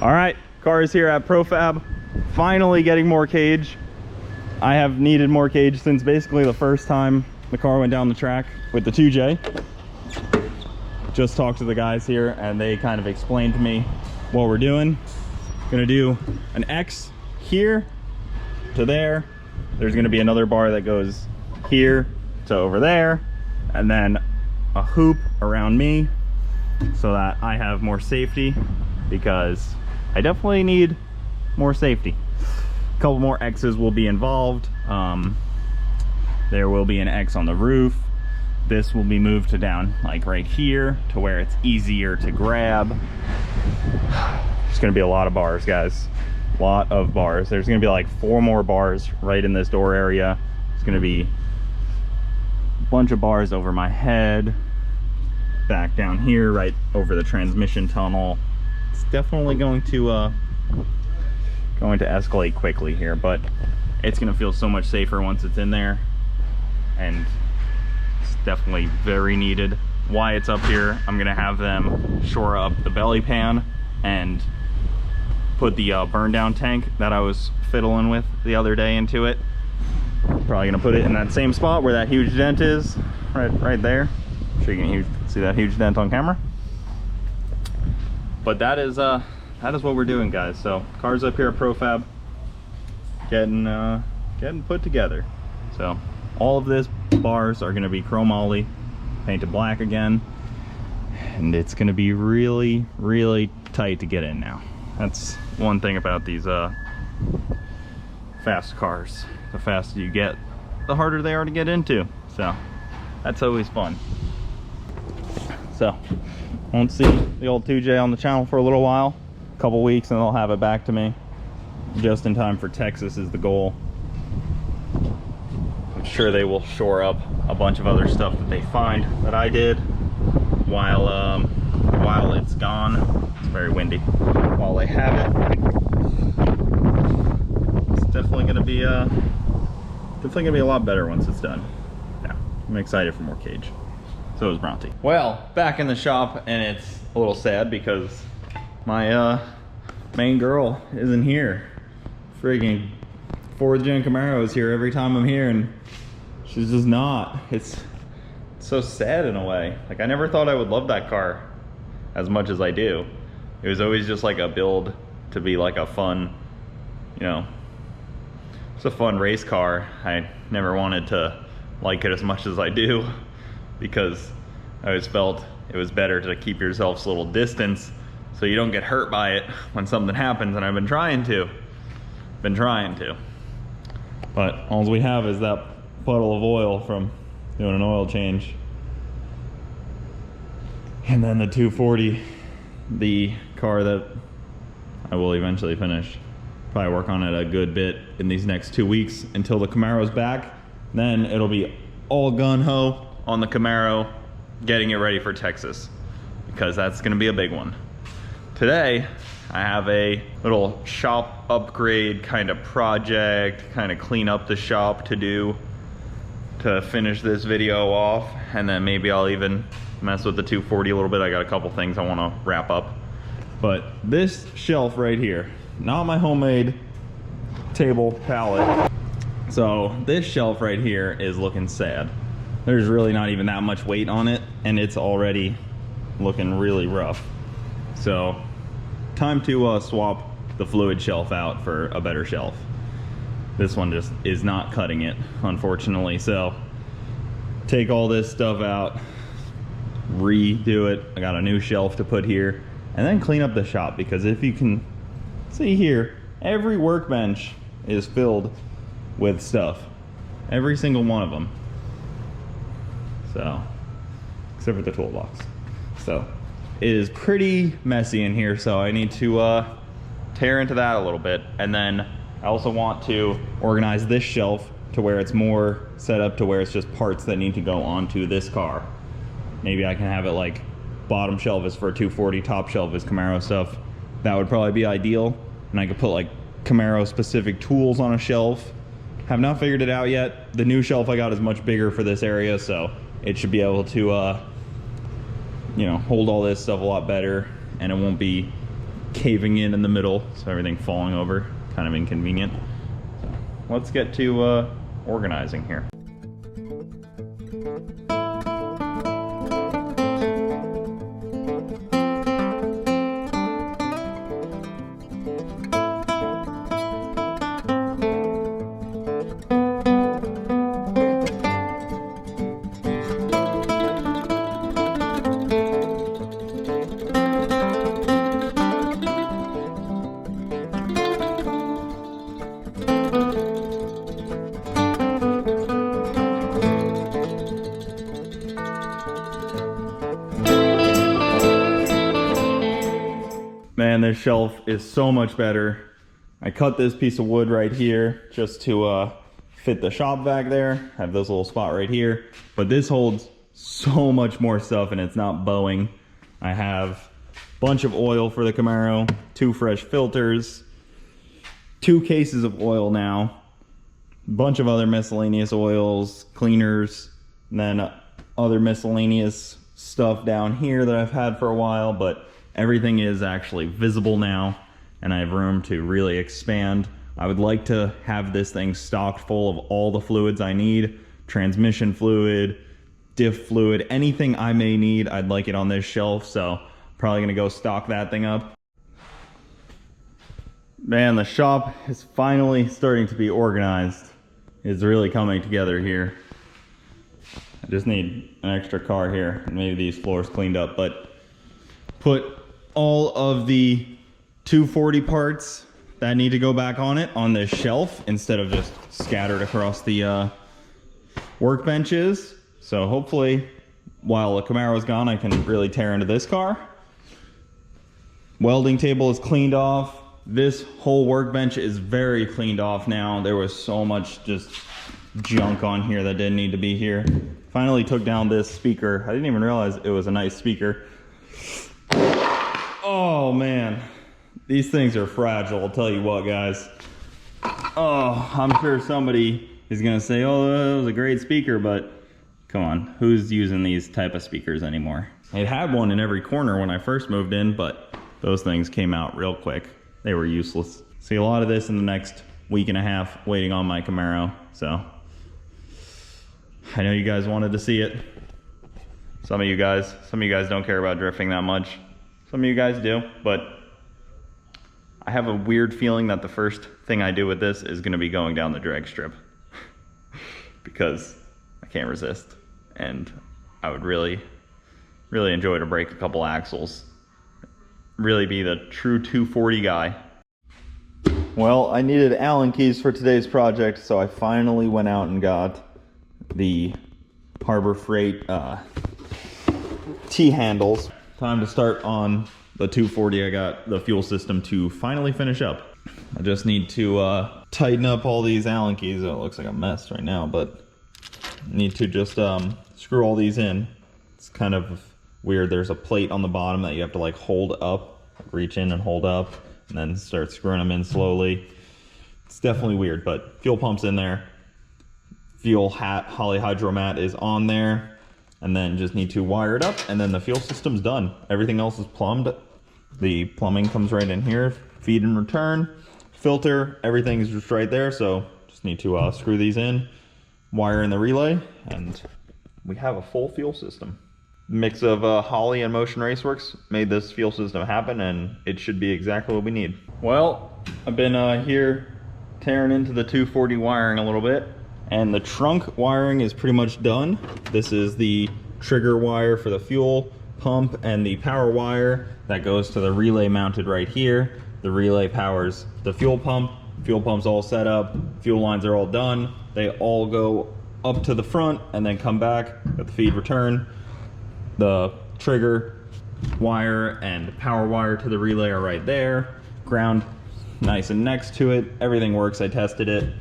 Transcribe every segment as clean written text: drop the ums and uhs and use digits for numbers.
All right, car is here at Profab. Finally getting more cage. I have needed more cage since basically the first time the car went down the track with the 2J. Just talked to the guys here and they kind of explained to me what we're doing. Gonna do an X here to there. There's gonna be another bar that goes here to over there, and then a hoop around me so that I have more safety, because I definitely need more safety. A couple more X's will be involved. There will be an X on the roof. This will be moved to down like right here to where it's easier to grab. There's gonna be a lot of bars, guys. A lot of bars. There's gonna be like 4 more bars right in this door area. It's gonna be a bunch of bars over my head, back down here, right over the transmission tunnel. It's definitely going to escalate quickly here, but it's gonna feel so much safer once it's in there, and it's definitely very needed. Why it's up here, I'm gonna have them shore up the belly pan and put the burn down tank that I was fiddling with the other day into it. Probably gonna put it in that same spot where that huge dent is, right there. I'm sure you can see that huge dent on camera. But that is what we're doing, guys. So car's up here at Profab, getting put together. So all of this bars are gonna be chrome ollie, painted black again, and it's gonna be really, really tight to get in now. That's one thing about these fast cars. The faster you get, the harder they are to get into. So that's always fun. So won't see the old 2J on the channel for a little while, a couple weeks, and they'll have it back to me just in time for Texas is the goal. I'm sure they will shore up a bunch of other stuff that they find that I did while it's gone. It's very windy. While they have it, it's definitely gonna be a lot better once it's done. Yeah, I'm excited for more cage. So is Bronte. Well, back in the shop, and it's a little sad because my main girl isn't here. Friggin' 4th gen Camaro is here every time I'm here, and she's just not. It's so sad in a way. Like, I never thought I would love that car as much as I do. It was always just like a build to be like a fun, you know, it's a fun race car. I never wanted to like it as much as I do, because I always felt it was better to keep yourselves a little distance so you don't get hurt by it when something happens, and I've been trying to. But all we have is that puddle of oil from doing an oil change. And then the 240, the car that I will eventually finish. Probably work on it a good bit in these next 2 weeks until the Camaro's back. Then it'll be all gun-ho on the Camaro, getting it ready for Texas, because that's gonna be a big one. Today, I have a little shop upgrade kind of project, kind of clean up the shop to do to finish this video off, and then maybe I'll even mess with the 240 a little bit. I got a couple things I want to wrap up. But this shelf right here, not my homemade table pallet. So this shelf right here is looking sad. There's really not even that much weight on it, and it's already looking really rough. So time to swap the fluid shelf out for a better shelf. This one just is not cutting it, unfortunately. So take all this stuff out, redo it. I got a new shelf to put here, and then clean up the shop, because if you can see here, every workbench is filled with stuff. Every single one of them. So, except for the toolbox. So, it is pretty messy in here, so I need to tear into that a little bit. And then I also want to organize this shelf to where it's more set up to where it's just parts that need to go onto this car. Maybe I can have it like bottom shelf is for 240, top shelf is Camaro stuff. That would probably be ideal. And I could put like Camaro specific tools on a shelf. Have not figured it out yet. The new shelf I got is much bigger for this area, so it should be able to you know, hold all this stuff a lot better, and it won't be caving in the middle, so everything falling over, kind of inconvenient. So let's get to organizing here. Man, this shelf is so much better. I cut this piece of wood right here just to fit the shop vac there. I have this little spot right here, but this holds so much more stuff and it's not bowing. I have a bunch of oil for the Camaro, 2 fresh filters, 2 cases of oil now, a bunch of other miscellaneous oils, cleaners, and then other miscellaneous stuff down here that I've had for a while, but everything is actually visible now and I have room to really expand. I would like to have this thing stocked full of all the fluids I need, transmission fluid, diff fluid, anything I may need, I'd like it on this shelf, so probably gonna go stock that thing up. Man, the shop is finally starting to be organized. It's really coming together here. I just need an extra car here and maybe these floors cleaned up, but put all of the 240 parts that need to go back on it on this shelf instead of just scattered across the workbenches. So hopefully while the Camaro's gone, I can really tear into this car. Welding table is cleaned off. This whole workbench is very cleaned off now. There was so much just junk on here that didn't need to be here. Finally took down this speaker. I didn't even realize it was a nice speaker. Oh man, these things are fragile, I'll tell you what, guys. Oh, I'm sure somebody is gonna say, oh, that was a great speaker, but come on, who's using these type of speakers anymore? It had one in every corner when I first moved in, but those things came out real quick. They were useless. See a lot of this in the next week and a half waiting on my Camaro, so. I know you guys wanted to see it. Some of you guys don't care about drifting that much. Some of you guys do, but I have a weird feeling that the first thing I do with this is gonna be going down the drag strip because I can't resist. And I would really, really enjoy to break a couple axles. Really be the true 240 guy. Well, I needed Allen keys for today's project, so I finally went out and got the Harbor Freight T-handles. Time to start on the 240. I got the fuel system to finally finish up. I just need to tighten up all these Allen keys. Oh, it looks like a mess right now, but need to just screw all these in. It's kind of weird. There's a plate on the bottom that you have to like hold up, reach in and hold up, and then start screwing them in slowly. It's definitely weird, but fuel pump's in there. Fuel hat, Holley hydro mat is on there. And then just need to wire it up, and then the fuel system's done. Everything else is plumbed. The plumbing comes right in here. Feed and return, filter, everything is just right there. So just need to screw these in, wire in the relay, and we have a full fuel system. Mix of Holley and Motion Raceworks made this fuel system happen, and it should be exactly what we need. Well, I've been here tearing into the 240 wiring a little bit. And the trunk wiring is pretty much done. This is the trigger wire for the fuel pump and the power wire that goes to the relay mounted right here. The relay powers the fuel pump. Fuel pump's all set up. Fuel lines are all done. They all go up to the front and then come back at the feed return. The trigger wire and power wire to the relay are right there. Ground nice and next to it. Everything works. I tested it.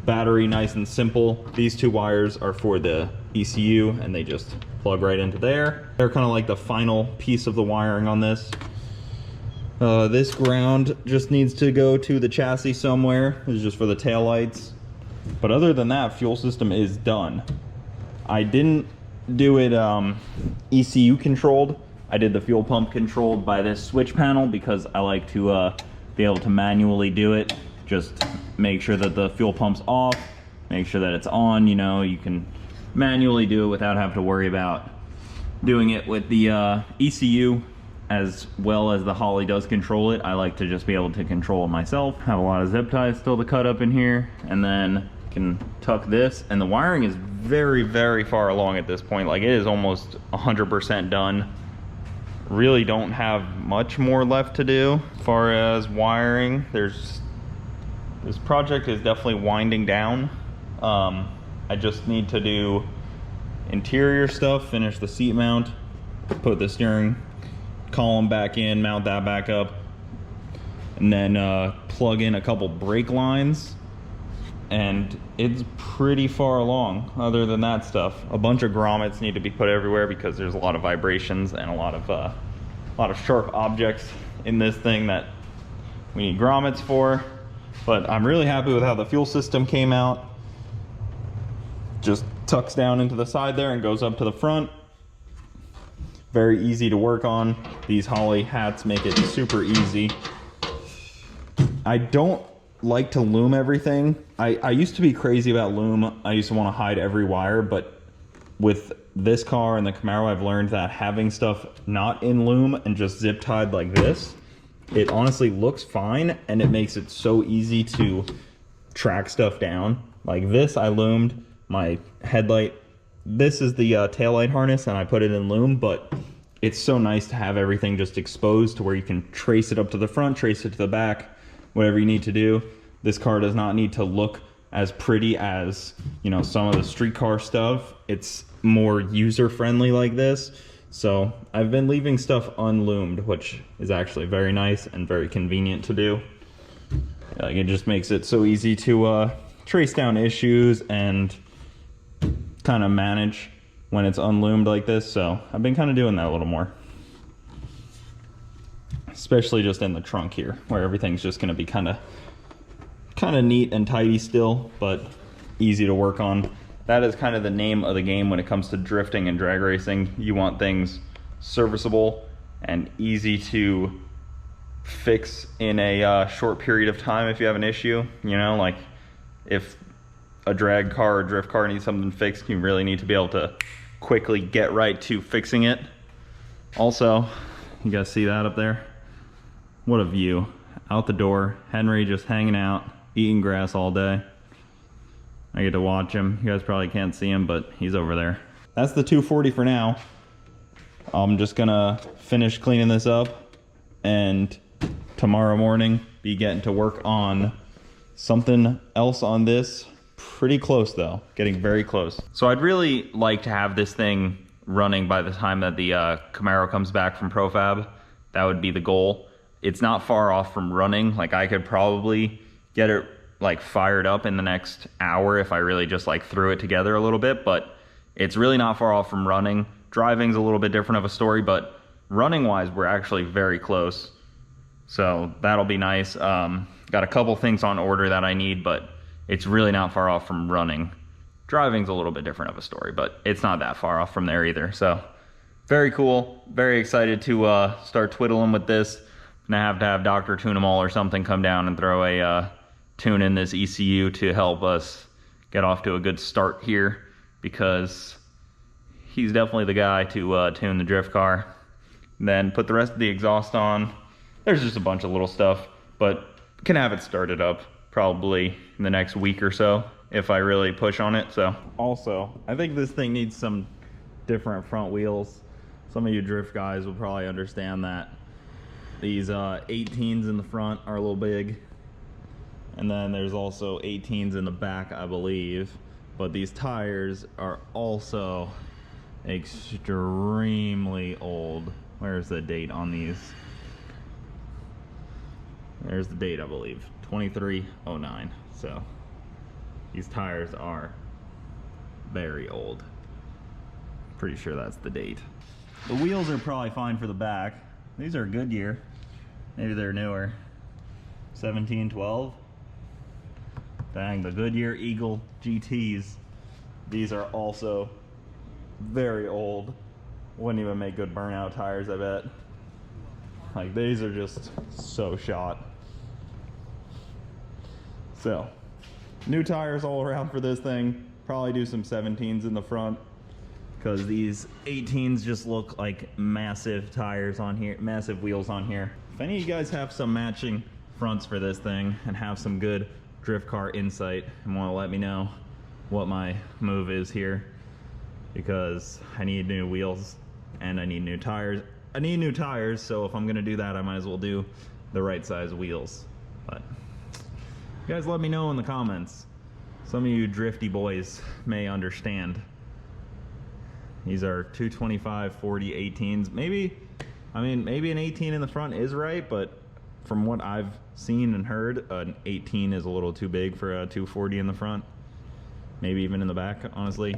Battery nice and simple. These 2 wires are for the ECU and they just plug right into there. They're kind of like the final piece of the wiring on this. This ground just needs to go to the chassis somewhere. This is just for the taillights. But other than that, fuel system is done. I didn't do it ECU controlled. I did the fuel pump controlled by this switch panel because I like to be able to manually do it. Just make sure that the fuel pump's off, make sure that it's on. You know, you can manually do it without having to worry about doing it with the ECU. As well as the Holley does control it, I like to just be able to control it myself. Have a lot of zip ties still to cut up in here, and then can tuck this. And the wiring is very, very far along at this point. Like, it is almost 100% done. Really don't have much more left to do as far as wiring. This project is definitely winding down. I just need to do interior stuff, finish the seat mount, put the steering column back in, mount that back up, and then plug in a couple brake lines, and it's pretty far along. Other than that stuff, a bunch of grommets need to be put everywhere because there's a lot of vibrations and a lot of sharp objects in this thing that we need grommets for. But I'm really happy with how the fuel system came out. Just tucks down into the side there and goes up to the front. Very easy to work on. These Holley hats make it super easy. I don't like to loom everything. I used to be crazy about loom. I used to want to hide every wire, but with this car and the Camaro, I've learned that having stuff not in loom and just zip tied like this, it honestly looks fine, and it makes it so easy to track stuff down. Like this, I loomed my headlight. This is the taillight harness, and I put it in loom, but it's so nice to have everything just exposed to where you can trace it up to the front, trace it to the back, whatever you need to do. This car does not need to look as pretty as, you know, some of the street car stuff. It's more user-friendly like this. So I've been leaving stuff unloomed, which is actually very nice and very convenient to do. Like, it just makes it so easy to trace down issues and kind of manage when it's unloomed like this. So I've been kind of doing that a little more, especially just in the trunk here, where everything's just going to be kind of neat and tidy still, but easy to work on. That is kind of the name of the game when it comes to drifting and drag racing. You want things serviceable and easy to fix in a short period of time if you have an issue. You know, like if a drag car or drift car needs something fixed, you really need to be able to quickly get right to fixing it. Also, you guys see that up there? What a view. Out the door, Henry just hanging out, eating grass all day. I get to watch him. You guys probably can't see him, but he's over there. That's the 240 for now. I'm just gonna finish cleaning this up, and tomorrow morning be getting to work on something else on this. Pretty close though, getting very close. So I'd really like to have this thing running by the time that the Camaro comes back from Profab. That would be the goal. It's not far off from running. Like, I could probably get it like fired up in the next hour if I really just like threw it together a little bit, but it's really not far off from running. Driving's a little bit different of a story, but running wise, we're actually very close. So that'll be nice. Got a couple things on order that I need, but it's really not far off from running. Driving's a little bit different of a story, but it's not that far off from there either. So very cool. Very excited to start twiddling with this. Gonna have Dr. Tune 'em all or something come down and throw a tune in this ECU to help us get off to a good start here, because he's definitely the guy to tune the drift car. And then put the rest of the exhaust on. There's just a bunch of little stuff, but can have it started up probably in the next week or so if I really push on it. So also, I think this thing needs some different front wheels. Some of you drift guys will probably understand that. These 18s in the front are a little big, and then there's also 18s in the back, I believe. But these tires are also extremely old. Where's the date on these? There's the date, I believe, 2309. So these tires are very old. Pretty sure that's the date. The wheels are probably fine for the back. These are Goodyear. Maybe they're newer. 17, 12. Dang, the Goodyear Eagle GTs. These are also very old. wouldn't even make good burnout tires, I bet. Like, these are just so shot. So, new tires all around for this thing. Probably do some 17s in the front, because these 18s just look like massive tires on here, massive wheels on here. If any of you guys have some matching fronts for this thing and have some good drift car insight and want to let me know what my move is here, because I need new wheels and I need new tires. I need new tires, so if I'm gonna do that, I might as well do the right size wheels. But you guys let me know in the comments. Some of you drifty boys may understand. These are 225, 40, 18s. Maybe, I mean, maybe an 18 in the front is right, but from what I've seen and heard, an 18 is a little too big for a 240 in the front. Maybe even in the back, honestly.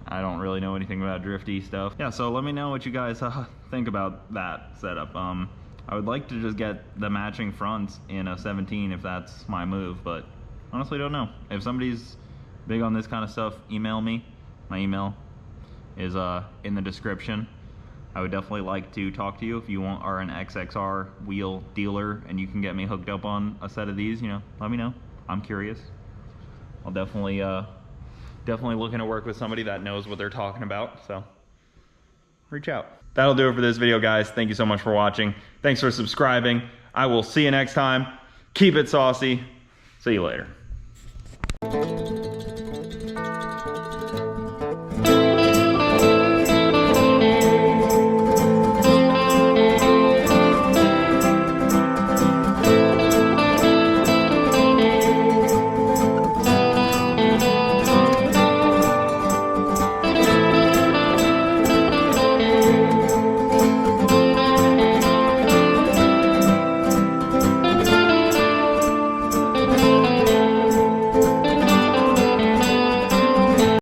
I don't really know anything about drifty stuff. Yeah, so let me know what you guys think about that setup. I would like to just get the matching fronts in a 17 if that's my move, but honestly don't know. If somebody's big on this kind of stuff, email me. My email is in the description. I would definitely like to talk to you if you are an XXR wheel dealer and you can get me hooked up on a set of these, you know, let me know. I'm curious. I'll definitely looking to work with somebody that knows what they're talking about, so reach out. That'll do it for this video, guys. Thank you so much for watching. Thanks for subscribing. I will see you next time. Keep it saucy. See you later.